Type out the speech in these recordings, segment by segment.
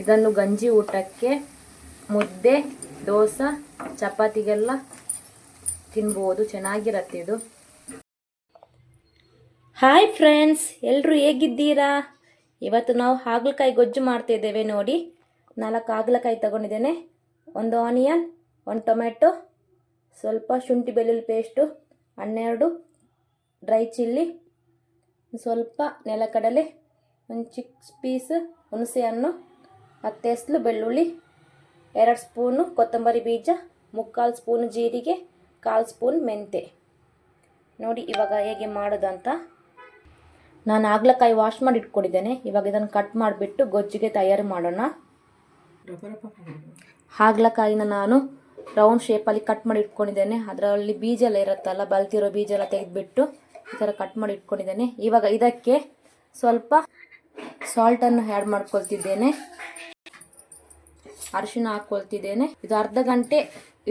ಇದನ್ನು ಗಂಜಿ ಊಟಕ್ಕೆ, ಮುದ್ದೆ, ದೋಸೆ, ಚಪಾತಿಗೆಲ್ಲ ತಿನ್ಬೋದು, ಚೆನ್ನಾಗಿರತ್ತೆ ಇದು. ಹಾಯ್ ಫ್ರೆಂಡ್ಸ್, ಎಲ್ಲರೂ ಹೇಗಿದ್ದೀರಾ? ಇವತ್ತು ನಾವು ಹಾಗಲಕಾಯಿ ಗೊಜ್ಜು ಮಾಡ್ತಿದ್ದೇವೆ ನೋಡಿ. 4 ಹಾಗಲಕಾಯಿ ತಗೊಂಡಿದ್ದೇನೆ, 1 ಆನಿಯನ್, 1 ಟೊಮೆಟೊ, ಸ್ವಲ್ಪ ಶುಂಠಿ ಬೆಳ್ಳುಳ್ಳಿ ಪೇಸ್ಟು, 12 ಡ್ರೈ ಚಿಲ್ಲಿ, ಸ್ವಲ್ಪ ನೆಲಕಡಲೆ, ಒಂದು ಚಿಕ್ಕ ಪೀಸ್ ಹುಣಸೆ ಹಣ್ಣು, 10 ಎಸ್ಲು ಬೆಳ್ಳುಳ್ಳಿ, 2 ಸ್ಪೂನು ಕೊತ್ತಂಬರಿ ಬೀಜ, 3/4 ಸ್ಪೂನು ಜೀರಿಗೆ, 1/4 ಸ್ಪೂನ್ ಮೆಂತೆ. ನೋಡಿ ಇವಾಗ ಹೇಗೆ ಮಾಡೋದಂತ. ನಾನು ಹಾಗಲಕಾಯಿ ವಾಶ್ ಮಾಡಿ ಇಟ್ಕೊಂಡಿದ್ದೇನೆ. ಇವಾಗ ಇದನ್ನು ಕಟ್ ಮಾಡಿಬಿಟ್ಟು ಗೊಜ್ಜಿಗೆ ತಯಾರು ಮಾಡೋಣ. ಹಾಗಲಕಾಯಿನ ನಾನು ರೌಂಡ್ ಶೇಪಲ್ಲಿ ಕಟ್ ಮಾಡಿ ಇಟ್ಕೊಂಡಿದ್ದೇನೆ. ಅದರಲ್ಲಿ ಬೀಜ ಎಲ್ಲ ಇರುತ್ತಲ್ಲ, ಬಲ್ತಿರೋ ಬೀಜ ಎಲ್ಲ ತೆಗೆದುಬಿಟ್ಟು ಈ ಥರ ಕಟ್ ಮಾಡಿ ಇಟ್ಕೊಂಡಿದ್ದೇನೆ. ಇವಾಗ ಇದಕ್ಕೆ ಸ್ವಲ್ಪ ಸಾಲ್ಟನ್ನು ಆ್ಯಡ್ ಮಾಡ್ಕೊಳ್ತಿದ್ದೇನೆ, ಅರಿಶಿನ ಹಾಕ್ಕೊಳ್ತಿದ್ದೇನೆ. ಇದು ಅರ್ಧ ಗಂಟೆ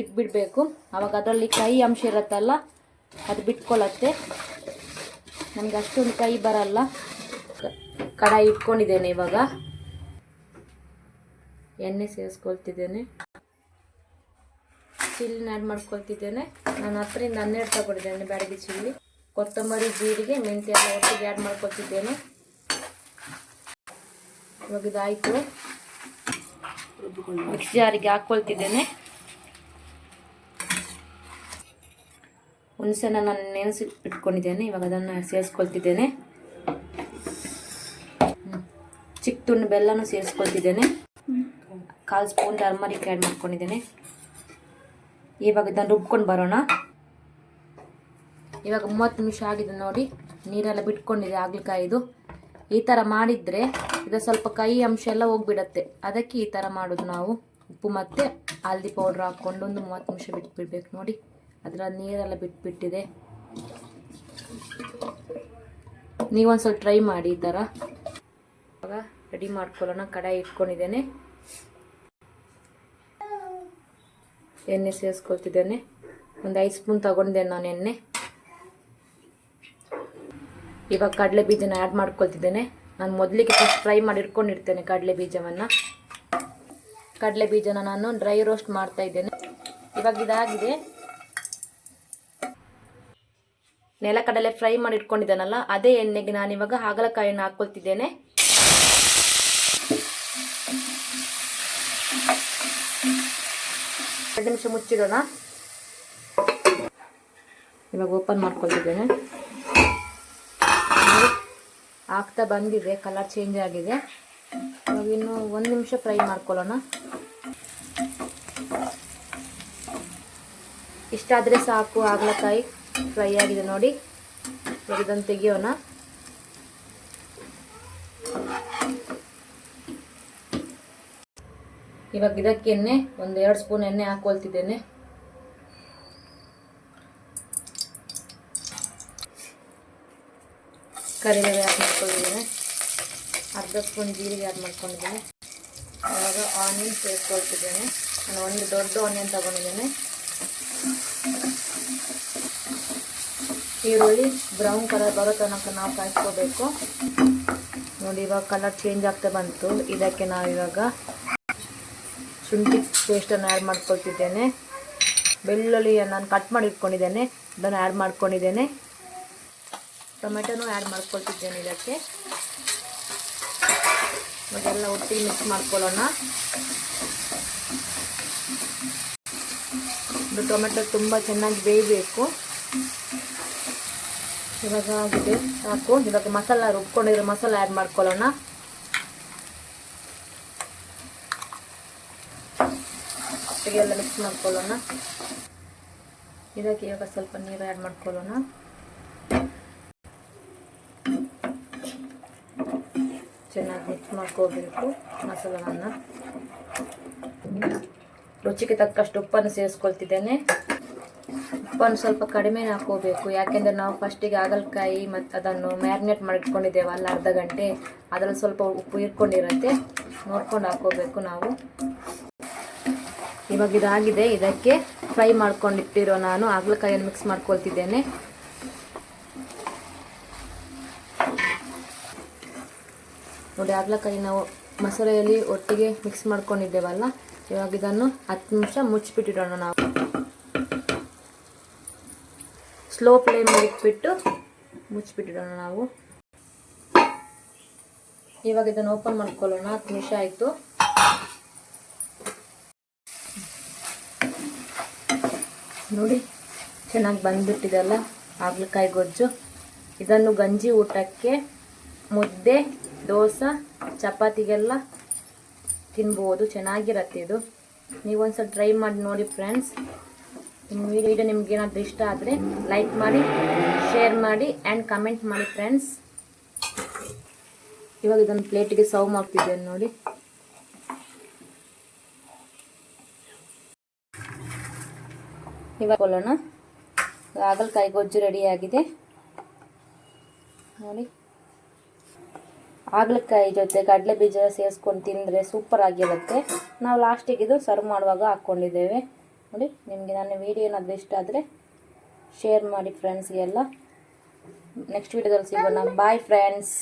ಇಟ್ಬಿಡಬೇಕು. ಆವಾಗ ಅದರಲ್ಲಿ ಕೈ ಅಂಶ ಇರುತ್ತಲ್ಲ ಅದು ಬಿಟ್ಕೊಳ್ಳತ್ತೆ. ನಮಗೆ ಅಷ್ಟೊಂದು ಕೈ ಬರಲ್ಲ. ಕಡಾಯಿ ಇಟ್ಕೊಂಡಿದ್ದೇನೆ. ಇವಾಗ ಎಣ್ಣೆ ಸೇರಿಸ್ಕೊಳ್ತಿದ್ದೇನೆ, ಚಿಲ್ಲಿನ ಆ್ಯಡ್ ಮಾಡ್ಕೊಳ್ತಿದ್ದೇನೆ. ನಾನು 10ರಿಂದ 12 ತಗೊಂಡಿದ್ದೇನೆ ಬ್ಯಾಡಗಿ ಚಿಲ್ಲಿ. ಕೊತ್ತಂಬರಿ, ಜೀರಿಗೆ, ಮೆಂತ್ಯ ಎಲ್ಲ ಒಟ್ಟಿಗೆ ಆ್ಯಡ್ ಮಾಡ್ಕೊಳ್ತಿದ್ದೇನೆ. ಇವಾಗ ಇದಾಯಿತು, ಮಿಕ್ಸಿ ಜಾರಿಗೆ ಹಾಕ್ಕೊಳ್ತಿದ್ದೇನೆ. ಹುಣಸೆನ ನಾನು ನೆನೆಸಿ ಇಟ್ಕೊಂಡಿದ್ದೇನೆ. ಇವಾಗ ಅದನ್ನು ಸೇರಿಸ್ಕೊಳ್ತಿದ್ದೇನೆ. ಚಿಕ್ಕ ತುಂಡು ಬೆಲ್ಲನೂ ಸೇರಿಸ್ಕೊಳ್ತಿದ್ದೇನೆ. 1/4 ಸ್ಪೂನ್ ಟರ್ಮರಿಕ್ ಆ್ಯಡ್ ಮಾಡ್ಕೊಂಡಿದ್ದೇನೆ. ಇವಾಗ ಇದನ್ನು ರುಬ್ಕೊಂಡು ಬರೋಣ. ಇವಾಗ 30 ನಿಮಿಷ ಆಗಿದೆ ನೋಡಿ, ನೀರೆಲ್ಲ ಬಿಟ್ಕೊಂಡಿದೆ ಹಾಗಲಕಾಯಿದು. ಈ ಥರ ಮಾಡಿದರೆ ಇದು ಸ್ವಲ್ಪ ಕೈ ಅಂಶ ಎಲ್ಲ ಹೋಗ್ಬಿಡತ್ತೆ. ಅದಕ್ಕೆ ಈ ಥರ ಮಾಡೋದು ನಾವು. ಉಪ್ಪು ಮತ್ತು ಹಲ್ದಿ ಪೌಡ್ರ್ ಹಾಕ್ಕೊಂಡು ಒಂದು 30 ನಿಮಿಷ ಬಿಟ್ಬಿಡ್ಬೇಕು ನೋಡಿ. ಅದರ ನೀರೆಲ್ಲ ಬಿಟ್ಬಿಟ್ಟಿದೆ. ನೀವೊಂದು ಸ್ವಲ್ಪ ಟ್ರೈ ಮಾಡಿ ಈ ಥರ. ಇವಾಗ ರೆಡಿ ಮಾಡ್ಕೊಳ್ಳೋಣ. ಕಡಾಯಿ ಇಟ್ಕೊಂಡಿದ್ದೇನೆ, ಎಣ್ಣೆ ಸೇರಿಸ್ಕೊಳ್ತಿದ್ದೇನೆ. ಒಂದು 5 ಸ್ಪೂನ್ ತಗೊಂಡಿದ್ದೇನೆ ನಾನು ಎಣ್ಣೆ. ಇವಾಗ ಕಡಲೆ ಬೀಜನ ಆ್ಯಡ್ ಮಾಡ್ಕೊಳ್ತಿದ್ದೇನೆ. ನಾನು ಮೊದಲಿಗೆ ಫಸ್ಟ್ ಫ್ರೈ ಮಾಡಿ ಇಟ್ಕೊಂಡಿರ್ತೇನೆ ಕಡಲೆ ಬೀಜವನ್ನು. ಕಡಲೆ ಬೀಜನ ನಾನು ಡ್ರೈ ರೋಸ್ಟ್ ಮಾಡ್ತಾ ಇದ್ದೇನೆ. ಇವಾಗ ಇದಾಗಿದೆ. ನೆಲಕಡಲೆ ಫ್ರೈ ಮಾಡಿ ಇಟ್ಕೊಂಡಿದ್ದೇನಲ್ಲ, ಅದೇ ಎಣ್ಣೆಗೆ ನಾನಿವಾಗ ಹಾಗಲಕಾಯಿಯನ್ನು ಹಾಕ್ಕೊಳ್ತಿದ್ದೇನೆ. ಎರಡು ನಿಮಿಷ ಮುಚ್ಚಿಡೋಣ. ಇವಾಗ ಓಪನ್ ಮಾಡ್ಕೊಳ್ತಿದ್ದೇನೆ. ಆಗ್ತಾ ಬಂದಿದೆ, ಕಲರ್ ಚೇಂಜ್ ಆಗಿದೆ. ಇವಾಗ ಇನ್ನು 1 ನಿಮಿಷ ಫ್ರೈ ಮಾಡ್ಕೊಳ್ಳೋಣ. ಇಷ್ಟಾದರೆ ಸಾಕು, ಹಾಗಲಕಾಯಿ ಫ್ರೈ ಆಗಿದೆ ನೋಡಿ. ಇವಾಗ ಇದನ್ನು ತೆಗಿಯೋಣ. ಇವಾಗ ಇದಕ್ಕೆ ಎಣ್ಣೆ, ಒಂದು 2 ಸ್ಪೂನ್ ಎಣ್ಣೆ ಹಾಕ್ಕೊಳ್ತಿದ್ದೇನೆ. ಕರಿಬೇವು ಆ್ಯಡ್ ಮಾಡ್ಕೊಂಡಿದ್ದೇನೆ. ಅರ್ಧ ಸ್ಪೂನ್ ಜೀರಿಗೆ ಆ್ಯಡ್ ಮಾಡ್ಕೊಂಡಿದ್ದೇನೆ. ಇವಾಗ ಆನಿಯನ್ ಸೇರಿಸ್ಕೊಳ್ತಿದ್ದೇನೆ. ನಾನು ಒಂದು ದೊಡ್ಡ ಆನಿಯನ್ ತಗೊಂಡಿದ್ದೇನೆ. ಈರುಳ್ಳಿ ಬ್ರೌನ್ ಕಲರ್ ಬರೋ ತನಕ ನಾವು ಕಾಯಿಸ್ಕೋಬೇಕು ನೋಡಿ. ಇವಾಗ ಕಲರ್ ಚೇಂಜ್ ಆಗ್ತಾ ಬಂತು. ಇದಕ್ಕೆ ನಾವು ಇವಾಗ ಶುಂಠಿ ಪೇಸ್ಟನ್ನು ಆ್ಯಡ್ ಮಾಡ್ಕೊಳ್ತಿದ್ದೇನೆ. ಬೆಳ್ಳುಳ್ಳಿಯನ್ನು ನಾನು ಕಟ್ ಮಾಡಿ ಇಟ್ಕೊಂಡಿದ್ದೇನೆ, ಅದನ್ನು ಆ್ಯಡ್ ಮಾಡ್ಕೊಂಡಿದ್ದೇನೆ. ಟೊಮೆಟೊನೂ ಆ್ಯಡ್ ಮಾಡ್ಕೊಳ್ತಿದ್ದೇನೆ ಇದಕ್ಕೆ. ಅದೆಲ್ಲ ಒಟ್ಟಿಗೆ ಮಿಕ್ಸ್ ಮಾಡ್ಕೊಳ್ಳೋಣ. ಇದು ಟೊಮೆಟೊ ತುಂಬ ಚೆನ್ನಾಗಿ ಬೇಯಬೇಕು. ಇವಾಗ ಆಗಿದೆ ಸಾಕು. ಇವಾಗ ಮಸಾಲ ರುಬ್ಕೊಂಡಿರೋ ಮಸಾಲ ಆ್ಯಡ್ ಮಾಡ್ಕೊಳ್ಳೋಣ. ಒಟ್ಟಿಗೆಲ್ಲ ಮಿಕ್ಸ್ ಮಾಡ್ಕೊಳ್ಳೋಣ. ಇದಕ್ಕೆ ಇವಾಗ ಸ್ವಲ್ಪ ನೀರು ಆ್ಯಡ್ ಮಾಡ್ಕೊಳ್ಳೋಣ. ಚೆನ್ನಾಗಿ ಮಿಕ್ಸ್ ಮಾಡ್ಕೋಬೇಕು ಮಸಾಲವನ್ನು. ರುಚಿಗೆ ತಕ್ಕಷ್ಟು ಉಪ್ಪನ್ನು ಸೇರಿಸ್ಕೊಳ್ತಿದ್ದೇನೆ. ಉಪ್ಪನ್ನು ಸ್ವಲ್ಪ ಕಡಿಮೆ ಹಾಕೋಬೇಕು, ಯಾಕೆಂದರೆ ನಾವು ಫಸ್ಟಿಗೆ ಹಾಗಲಕಾಯಿ ಮತ್ತು ಅದನ್ನು ಮ್ಯಾರಿನೇಟ್ ಮಾಡಿಟ್ಕೊಂಡಿದ್ದೇವಲ್ಲ ಅರ್ಧ ಗಂಟೆ, ಅದರಲ್ಲಿ ಸ್ವಲ್ಪ ಉಪ್ಪು ಇಟ್ಕೊಂಡಿರುತ್ತೆ, ನೋಡ್ಕೊಂಡು ಹಾಕೋಬೇಕು ನಾವು. ಇವಾಗ ಇದಾಗಿದೆ. ಇದಕ್ಕೆ ಫ್ರೈ ಮಾಡ್ಕೊಂಡಿಟ್ಟಿರೋ ನಾನು ಹಾಗಲಕಾಯಿಯನ್ನು ಮಿಕ್ಸ್ ಮಾಡ್ಕೊಳ್ತಿದ್ದೇನೆ. ನೋಡಿ ಹಾಗಲಕಾಯಿ ನಾವು ಮಸಾಲೆಯಲ್ಲಿ ಒಟ್ಟಿಗೆ ಮಿಕ್ಸ್ ಮಾಡ್ಕೊಂಡಿದ್ದೇವಲ್ಲ, ಇವಾಗ ಇದನ್ನು 10 ನಿಮಿಷ ಮುಚ್ಚಿಬಿಟ್ಟಿಡೋಣ. ನಾವು ಸ್ಲೋ ಫ್ಲೇಮಲ್ಲಿ ಇಟ್ಬಿಟ್ಟು ಮುಚ್ಚಿಬಿಟ್ಟಿಡೋಣ ನಾವು. ಇವಾಗ ಇದನ್ನು ಓಪನ್ ಮಾಡ್ಕೊಳ್ಳೋಣ. 10 ನಿಮಿಷ ಆಯಿತು. ನೋಡಿ ಚೆನ್ನಾಗಿ ಬಂದ್ಬಿಟ್ಟಿದೆಲ್ಲ ಹಾಗಲಕಾಯಿ ಗೊಜ್ಜು. ಇದನ್ನು ಗಂಜಿ ಊಟಕ್ಕೆ, ಮುದ್ದೆ, ದೋಸೆ, ಚಪಾತಿಗೆಲ್ಲ ತಿನ್ಬೋದು. ಚೆನ್ನಾಗಿರತ್ತೆ ಇದು. ನೀವೊಂದ್ಸಲ ಟ್ರೈ ಮಾಡಿ ನೋಡಿ ಫ್ರೆಂಡ್ಸ್. ನಿಮ್ಮ ವಿಡಿಯೋ ನಿಮ್ಗೆ ಏನಾದರೂ ಇಷ್ಟ ಆದರೆ ಲೈಕ್ ಮಾಡಿ, ಶೇರ್ ಮಾಡಿ ಆ್ಯಂಡ್ ಕಮೆಂಟ್ ಮಾಡಿ ಫ್ರೆಂಡ್ಸ್. ಇವಾಗ ಇದನ್ನು ಪ್ಲೇಟಿಗೆ ಸರ್ವ್ ಮಾಡ್ತಿದ್ದೇನೆ ನೋಡಿ. ಇವಾಗ ಕೊಳ್ಳೋಣ. ಹಾಗಲಕಾಯಿ ಗೊಜ್ಜು ರೆಡಿಯಾಗಿದೆ ನೋಡಿ. ಹಾಗಲಕಾಯಿ ಜೊತೆ ಕಡಲೆ ಬೀಜ ಸೇರಿಸ್ಕೊಂಡು ತಿಂದರೆ ಸೂಪರ್ ಆಗಿರುತ್ತೆ. ನಾವು ಲಾಸ್ಟಿಗೆ ಇದು ಸರ್ವ್ ಮಾಡುವಾಗ ಹಾಕ್ಕೊಂಡಿದ್ದೇವೆ ನೋಡಿ. ನಿಮಗೆ ನನ್ನ ವಿಡಿಯೋ ಏನಾದರೂ ಇಷ್ಟ ಆದರೆ ಶೇರ್ ಮಾಡಿ ಫ್ರೆಂಡ್ಸ್ಗೆಲ್ಲ. ನೆಕ್ಸ್ಟ್ ವಿಡಿಯೋದಲ್ಲಿ ಸಿಗೋಣ. Bye friends.